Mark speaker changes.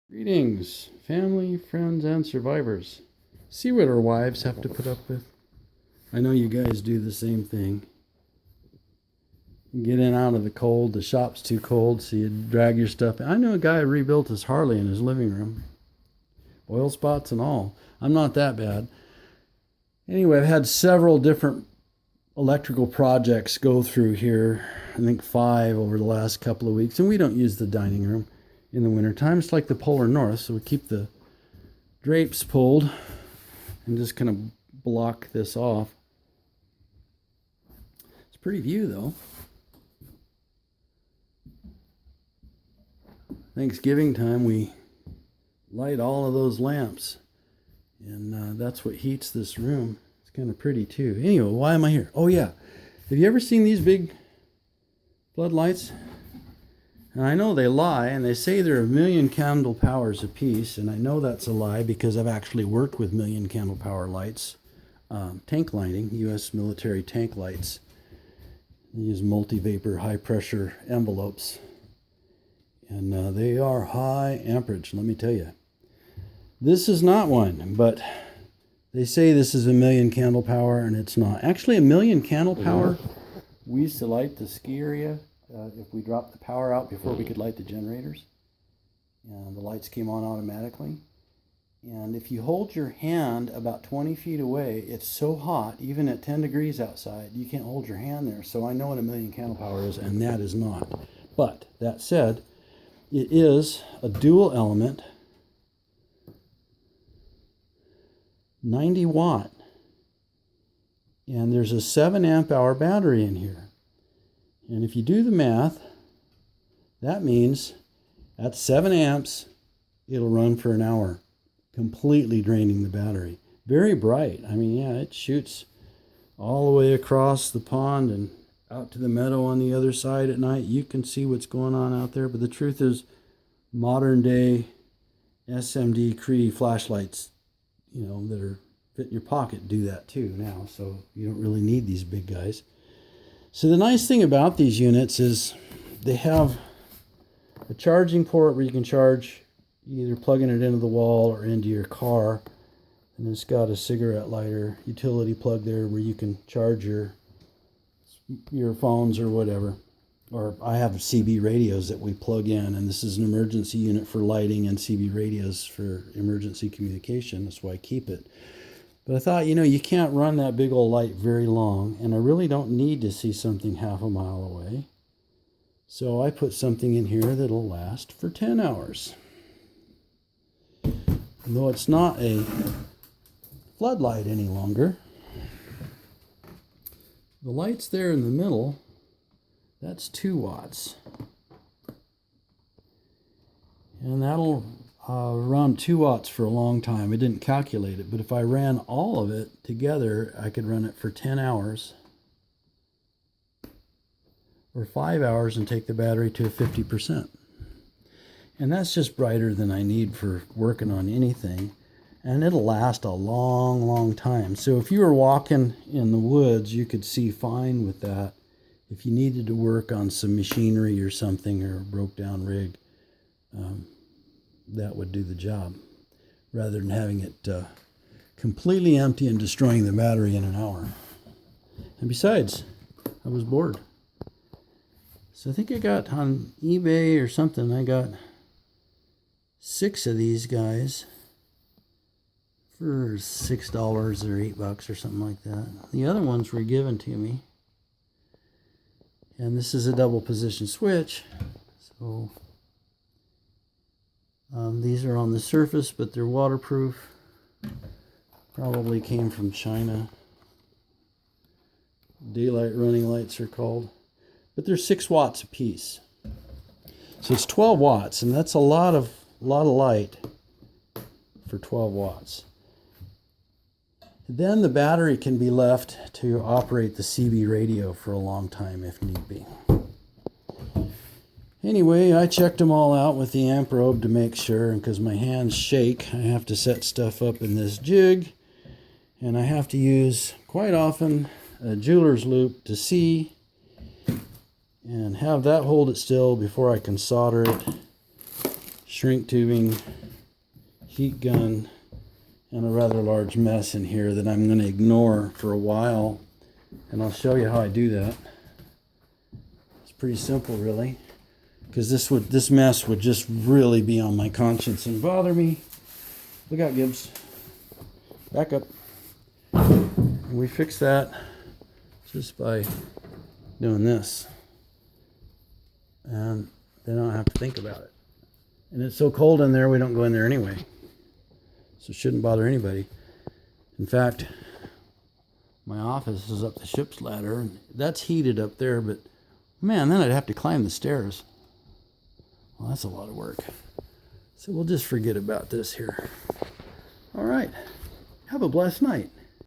Speaker 1: Greetings, family, friends, and survivors. See what our wives have to put up with? I know you guys do the same thing. You get in out of the cold, the shop's too cold, so you drag your stuff. I know a guy who rebuilt his Harley in his living room. Oil spots and all. I'm not that bad. Anyway, I've had several different electrical projects go through here. I think 5 over the last couple of weeks. And we don't use the dining room in the wintertime. It's like the polar north, so we keep the drapes pulled and just kind of block this off. It's a pretty view, though. Thanksgiving time, we light all of those lamps, and that's what heats this room. It's kind of pretty, too. Anyway, why am I here? Oh, yeah. Have you ever seen these big floodlights? And I know they lie, and they say they're 1,000,000 candle powers a piece, and I know that's a lie because I've actually worked with 1,000,000 candle power lights, tank lighting, U.S. military tank lights. They use multi-vapor, high-pressure envelopes, and they are high amperage, let me tell you. This is not one, but they say this is 1,000,000 candle power, and it's not. Actually, 1,000,000 candle power, we used to light the ski area. If we dropped the power out before we could light the generators, and the lights came on automatically. And if you hold your hand about 20 feet away, it's so hot, even at 10 degrees outside, you can't hold your hand there. So I know what 1,000,000 candle power is, and that is not. But that said, it is a dual element, 90 watt, and there's a 7 amp hour battery in here. And if you do the math, that means at 7 amps, it'll run for an hour, completely draining the battery. Very bright. I mean, yeah, it shoots all the way across the pond and out to the meadow on the other side at night. You can see what's going on out there. But the truth is, modern day SMD COB flashlights, that are fit in your pocket do that too now. So you don't really need these big guys. So the nice thing about these units is they have a charging port where you can charge, either plugging it into the wall or into your car. And it's got a cigarette lighter utility plug there where you can charge your phones or whatever. Or I have CB radios that we plug in, and this is an emergency unit for lighting and CB radios for emergency communication. That's why I keep it. But I thought, you can't run that big old light very long, and I really don't need to see something half a mile away. So I put something in here that'll last for 10 hours. And though it's not a floodlight any longer, the lights there in the middle, that's 2 watts. And that'll run 2 watts for a long time. I didn't calculate it, but if I ran all of it together, I could run it for 10 hours or 5 hours and take the battery to 50%. And that's just brighter than I need for working on anything. And it'll last a long, long time. So if you were walking in the woods, you could see fine with that. If you needed to work on some machinery or something, or a broke down rig, that would do the job, rather than having it completely empty and destroying the battery in an hour. And besides, I was bored. So I think I got on eBay or something, I got 6 of these guys for $6 or $8 or something like that. The other ones were given to me. And this is a double position switch. So these are on the surface, but they're waterproof. Probably came from China. Daylight running lights are called. But they're 6 watts a piece. So it's 12 watts, and that's a lot of light for 12 watts. Then the battery can be left to operate the CB radio for a long time if need be. Anyway, I checked them all out with the amp probe to make sure, and because my hands shake, I have to set stuff up in this jig, and I have to use, quite often, a jeweler's loop to see and have that hold it still before I can solder it. shrink tubing, heat gun, and a rather large mess in here that I'm going to ignore for a while. And I'll show you how I do that. It's pretty simple, really, because this mess would just really be on my conscience and bother me. Look out, Gibbs. Back up. And we fix that just by doing this. And then I don't have to think about it. And it's so cold in there, we don't go in there anyway. So it shouldn't bother anybody. In fact, my office is up the ship's ladder, and that's heated up there, but man, then I'd have to climb the stairs. Well, that's a lot of work. So we'll just forget about this here. All right. Have a blessed night.